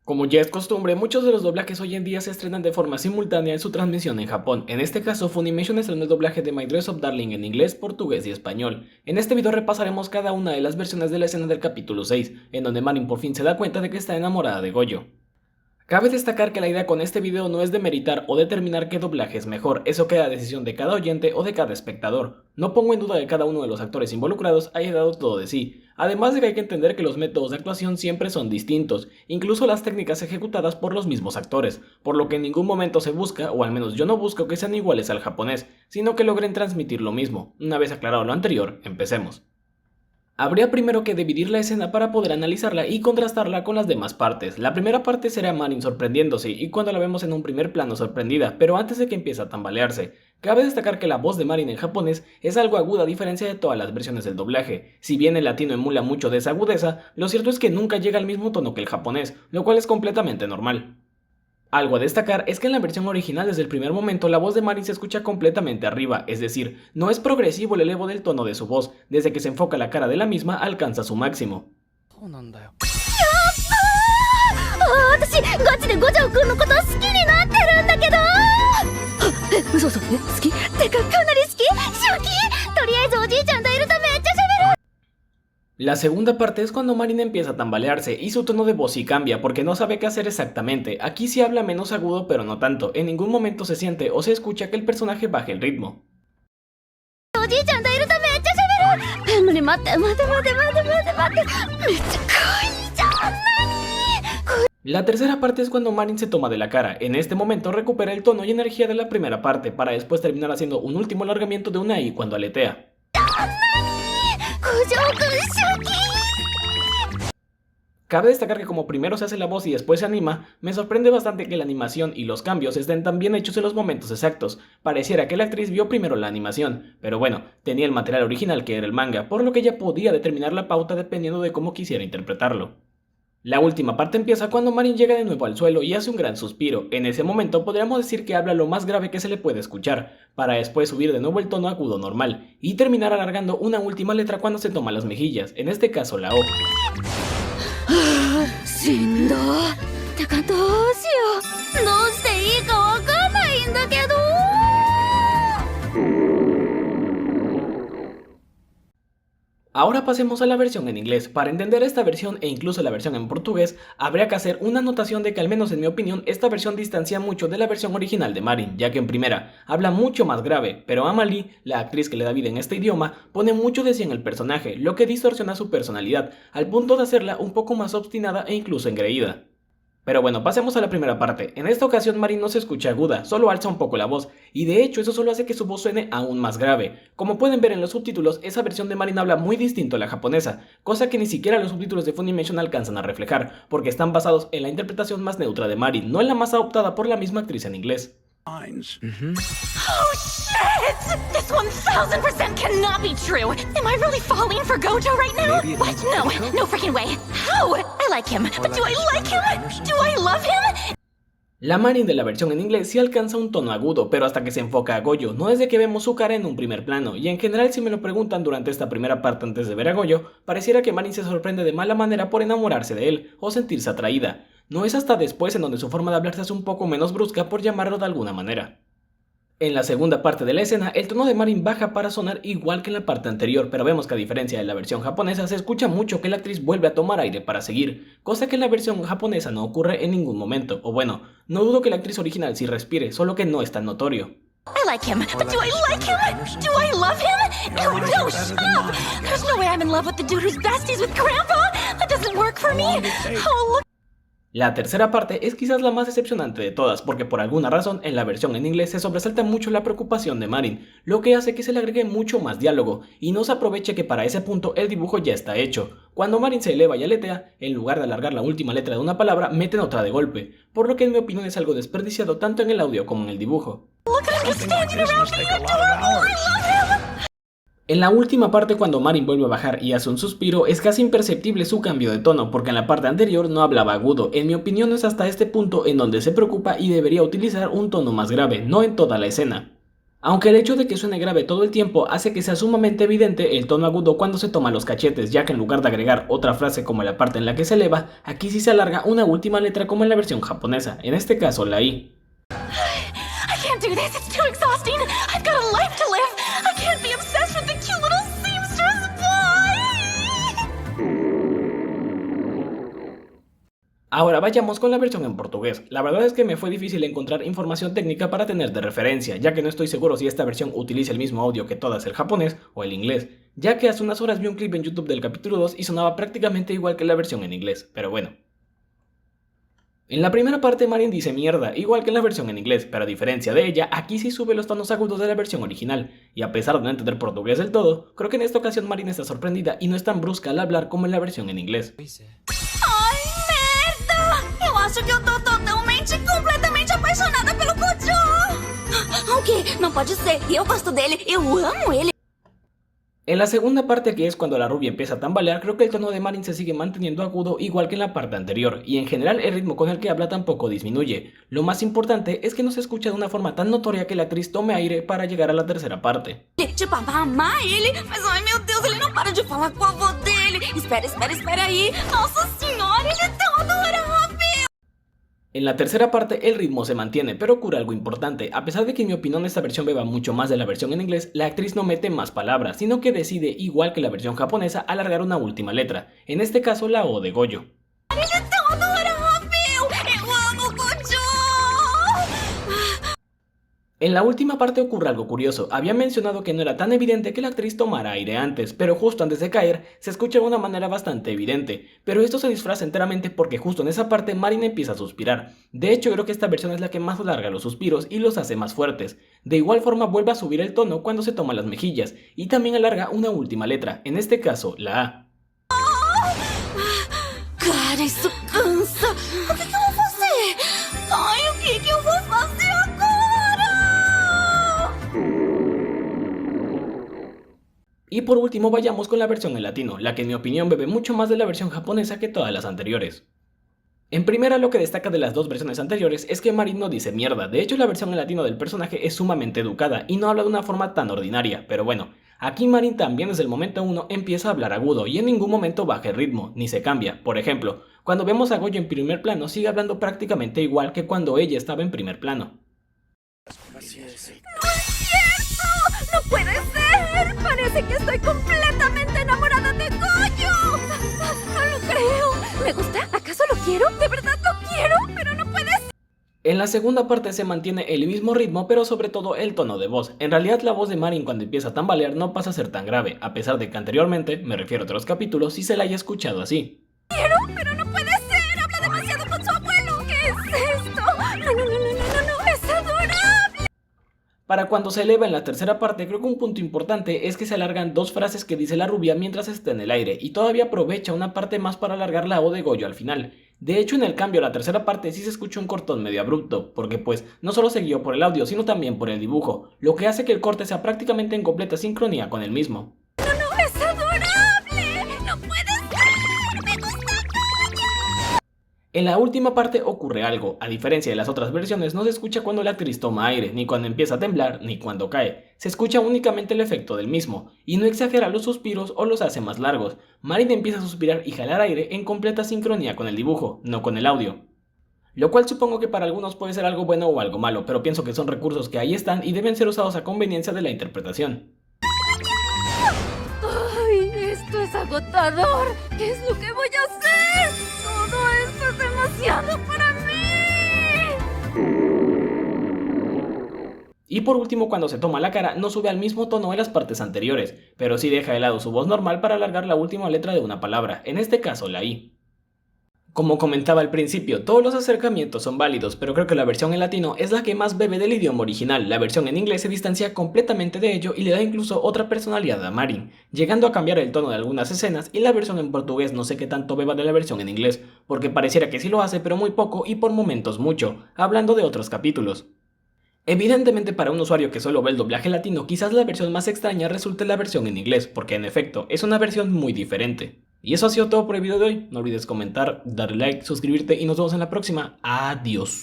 Como ya es costumbre, muchos de los doblajes hoy en día se estrenan de forma simultánea en su transmisión en Japón. En este caso, Funimation estrenó el doblaje de My Dress Up Darling en inglés, portugués y español. En este video repasaremos cada una de las versiones de la escena del capítulo 6, en donde Marin por fin se da cuenta de que está enamorada de Goyo. Cabe destacar que la idea con este video no es demeritar o determinar qué doblaje es mejor, eso queda a decisión de cada oyente o de cada espectador. No pongo en duda que cada uno de los actores involucrados haya dado todo de sí, además de que hay que entender que los métodos de actuación siempre son distintos, incluso las técnicas ejecutadas por los mismos actores, por lo que en ningún momento se busca, o al menos yo no busco que sean iguales al japonés, sino que logren transmitir lo mismo. Una vez aclarado lo anterior, empecemos. Habría primero que dividir la escena para poder analizarla y contrastarla con las demás partes. La primera parte será Marin sorprendiéndose y cuando la vemos en un primer plano sorprendida, pero antes de que empiece a tambalearse. Cabe destacar que la voz de Marin en japonés es algo aguda a diferencia de todas las versiones del doblaje. Si bien el latino emula mucho de esa agudeza, lo cierto es que nunca llega al mismo tono que el japonés, lo cual es completamente normal. Algo a destacar es que en la versión original desde el primer momento la voz de Marin se escucha completamente arriba, es decir, no es progresivo el elevo del tono de su voz, desde que se enfoca la cara de la misma alcanza su máximo. La segunda parte es cuando Marin empieza a tambalearse y su tono de voz sí cambia porque no sabe qué hacer exactamente. Aquí sí habla menos agudo pero no tanto, en ningún momento se siente o se escucha que el personaje baje el ritmo. La tercera parte es cuando Marin se toma de la cara, en este momento recupera el tono y energía de la primera parte para después terminar haciendo un último alargamiento de una I cuando aletea. Cabe destacar que como primero se hace la voz y después se anima, me sorprende bastante que la animación y los cambios estén tan bien hechos en los momentos exactos. Pareciera que la actriz vio primero la animación, pero bueno, tenía el material original que era el manga, por lo que ella podía determinar la pauta dependiendo de cómo quisiera interpretarlo. La última parte empieza cuando Marin llega de nuevo al suelo y hace un gran suspiro. En ese momento podríamos decir que habla lo más grave que se le puede escuchar, para después subir de nuevo el tono agudo normal, y terminar alargando una última letra cuando se toma las mejillas, en este caso la O. Ahora pasemos a la versión en inglés. Para entender esta versión e incluso la versión en portugués, habría que hacer una anotación de que al menos en mi opinión esta versión distancia mucho de la versión original de Marin, ya que en primera habla mucho más grave, pero Amalie, la actriz que le da vida en este idioma, pone mucho de sí en el personaje, lo que distorsiona su personalidad, al punto de hacerla un poco más obstinada e incluso engreída. Pero bueno, pasemos a la primera parte. En esta ocasión Marin no se escucha aguda, solo alza un poco la voz, y de hecho eso solo hace que su voz suene aún más grave. Como pueden ver en los subtítulos, esa versión de Marin habla muy distinto a la japonesa, cosa que ni siquiera los subtítulos de Funimation alcanzan a reflejar, porque están basados en la interpretación más neutra de Marin, no en la más adoptada por la misma actriz en inglés. Oh shit! This 1000% cannot be true! Am I really falling for Gojo right now? What? No, no freaking way! How? I like him, but do I like him? Do I love him? La Marin de la versión en inglés sí alcanza un tono agudo, pero hasta que se enfoca a Goyo, no desde que vemos su cara en un primer plano, y en general si me lo preguntan durante esta primera parte antes de ver a Goyo, pareciera que Marin se sorprende de mala manera por enamorarse de él, o sentirse atraída. No es hasta después en donde su forma de hablar se hace un poco menos brusca por llamarlo de alguna manera. En la segunda parte de la escena, el tono de Marin baja para sonar igual que en la parte anterior, pero vemos que a diferencia de la versión japonesa se escucha mucho que la actriz vuelve a tomar aire para seguir, cosa que en la versión japonesa no ocurre en ningún momento, o bueno, no dudo que la actriz original sí respire, solo que no es tan notorio. I like him, but do I like him? Do I love him? Oh no, shut up! There's no way I'm in love with the dude who's besties with Grandpa! That doesn't work for me! Oh, look. La tercera parte es quizás la más decepcionante de todas, porque por alguna razón en la versión en inglés se sobresalta mucho la preocupación de Marin, lo que hace que se le agregue mucho más diálogo, y no se aproveche que para ese punto el dibujo ya está hecho. Cuando Marin se eleva y aletea, en lugar de alargar la última letra de una palabra, meten otra de golpe, por lo que en mi opinión es algo desperdiciado tanto en el audio como en el dibujo. Look at him just standing around being adorable! I love him! En la última parte cuando Marin vuelve a bajar y hace un suspiro es casi imperceptible su cambio de tono porque en la parte anterior no hablaba agudo, en mi opinión es hasta este punto en donde se preocupa y debería utilizar un tono más grave, no en toda la escena. Aunque el hecho de que suene grave todo el tiempo hace que sea sumamente evidente el tono agudo cuando se toma los cachetes, ya que en lugar de agregar otra frase como la parte en la que se eleva, aquí sí se alarga una última letra como en la versión japonesa, en este caso la I. I can't do this, it's too exhausting. I've got a life to live. I can't be obsessed with the cute little seamstress boy. Ahora vayamos con la versión en portugués. La verdad es que me fue difícil encontrar información técnica para tener de referencia, ya que no estoy seguro si esta versión utiliza el mismo audio que todas el japonés o el inglés, ya que hace unas horas vi un clip en YouTube del capítulo 2 y sonaba prácticamente igual que la versión en inglés, pero bueno. En la primera parte Marin dice mierda, igual que en la versión en inglés, pero a diferencia de ella, aquí sí sube los tonos agudos de la versión original, y a pesar de no entender portugués del todo, creo que en esta ocasión Marin está sorprendida y no es tan brusca al hablar como en la versión en inglés. Ai, merda! Eu acho que eu tô totalmente, completamente apaixonada pelo Gojo! O quê? Não pode ser. Eu gosto dele. Eu amo ele. En la segunda parte, que es cuando la rubia empieza a tambalear, creo que el tono de Marin se sigue manteniendo agudo igual que en la parte anterior, y en general el ritmo con el que habla tampoco disminuye. Lo más importante es que no se escucha de una forma tan notoria que la actriz tome aire para llegar a la tercera parte. Tipo, amar ele, mas ai meu Deus, ele não para de falar com a avó dele. Espera aí. Nossa senhora, ele é tão adorável. En la tercera parte el ritmo se mantiene, pero ocurre algo importante. A pesar de que en mi opinión esta versión beba mucho más de la versión en inglés, la actriz no mete más palabras, sino que decide, igual que la versión japonesa, alargar una última letra, en este caso la O de Gojo. Ele é tão adorável. Eu amo o Gojo. En la última parte ocurre algo curioso. Había mencionado que no era tan evidente que la actriz tomara aire antes, pero justo antes de caer se escucha de una manera bastante evidente. Pero esto se disfraza enteramente porque justo en esa parte Marin empieza a suspirar. De hecho, creo que esta versión es la que más alarga los suspiros y los hace más fuertes. De igual forma vuelve a subir el tono cuando se toma las mejillas, y también alarga una última letra, en este caso la A. Cara, isso cansa. O que eu vou fazer? Ai, o que eu vou fazer agora? Y por último vayamos con la versión en latino, la que en mi opinión bebe mucho más de la versión japonesa que todas las anteriores. En primera, lo que destaca de las dos versiones anteriores es que Marin no dice mierda. De hecho, la versión en latino del personaje es sumamente educada y no habla de una forma tan ordinaria, pero bueno, aquí Marin también desde el momento 1 empieza a hablar agudo y en ningún momento baja el ritmo, ni se cambia. Por ejemplo, cuando vemos a Gojo en primer plano sigue hablando prácticamente igual que cuando ella estaba en primer plano. Así es. ¡No es cierto! ¡No puede ser! Parece que estoy completamente enamorada de Gojo. No lo creo. ¿Me gusta? ¿Acaso lo quiero? ¿De verdad lo quiero? Pero no puede ser. En la segunda parte se mantiene el mismo ritmo, pero sobre todo el tono de voz. En realidad la voz de Marin cuando empieza a tambalear no pasa a ser tan grave, a pesar de que anteriormente, me refiero a otros capítulos, sí se la haya escuchado así. Quiero, pero no puede ser. Habla demasiado con su abuelo. ¿Qué es esto? No, es adorable. Para cuando se eleva en la tercera parte, creo que un punto importante es que se alargan dos frases que dice la rubia mientras está en el aire, y todavía aprovecha una parte más para alargar la O de Gojo al final. De hecho, en el cambio a la tercera parte sí se escucha un cortón medio abrupto, porque pues no solo se guió por el audio, sino también por el dibujo, lo que hace que el corte sea prácticamente en completa sincronía con el mismo. No, es adorable. No puede ser. Me gusta. En la última parte ocurre algo. A diferencia de las otras versiones, no se escucha cuando la actriz toma aire, ni cuando empieza a temblar, ni cuando cae. Se escucha únicamente el efecto del mismo, y no exagera los suspiros o los hace más largos. Marin empieza a suspirar y jalar aire en completa sincronía con el dibujo, no con el audio. Lo cual supongo que para algunos puede ser algo bueno o algo malo, pero pienso que son recursos que ahí están y deben ser usados a conveniencia de la interpretación. Ay, esto es agotador. ¿Qué es lo que voy a hacer? Todo esto es demasiado para mí. Y por último, cuando se toma la cara, no sube al mismo tono de las partes anteriores, pero sí deja de lado su voz normal para alargar la última letra de una palabra, en este caso la I. Como comentaba al principio, todos los acercamientos son válidos, pero creo que la versión en latino es la que más bebe del idioma original. La versión en inglés se distancia completamente de ello y le da incluso otra personalidad a Marin, llegando a cambiar el tono de algunas escenas, y la versión en portugués no sé qué tanto beba de la versión en inglés, porque pareciera que sí lo hace pero muy poco y por momentos mucho, hablando de otros capítulos. Evidentemente para un usuario que solo ve el doblaje latino, quizás la versión más extraña resulte la versión en inglés, porque en efecto es una versión muy diferente. Y eso ha sido todo por el video de hoy. No olvides comentar, darle like, suscribirte y nos vemos en la próxima. Adiós.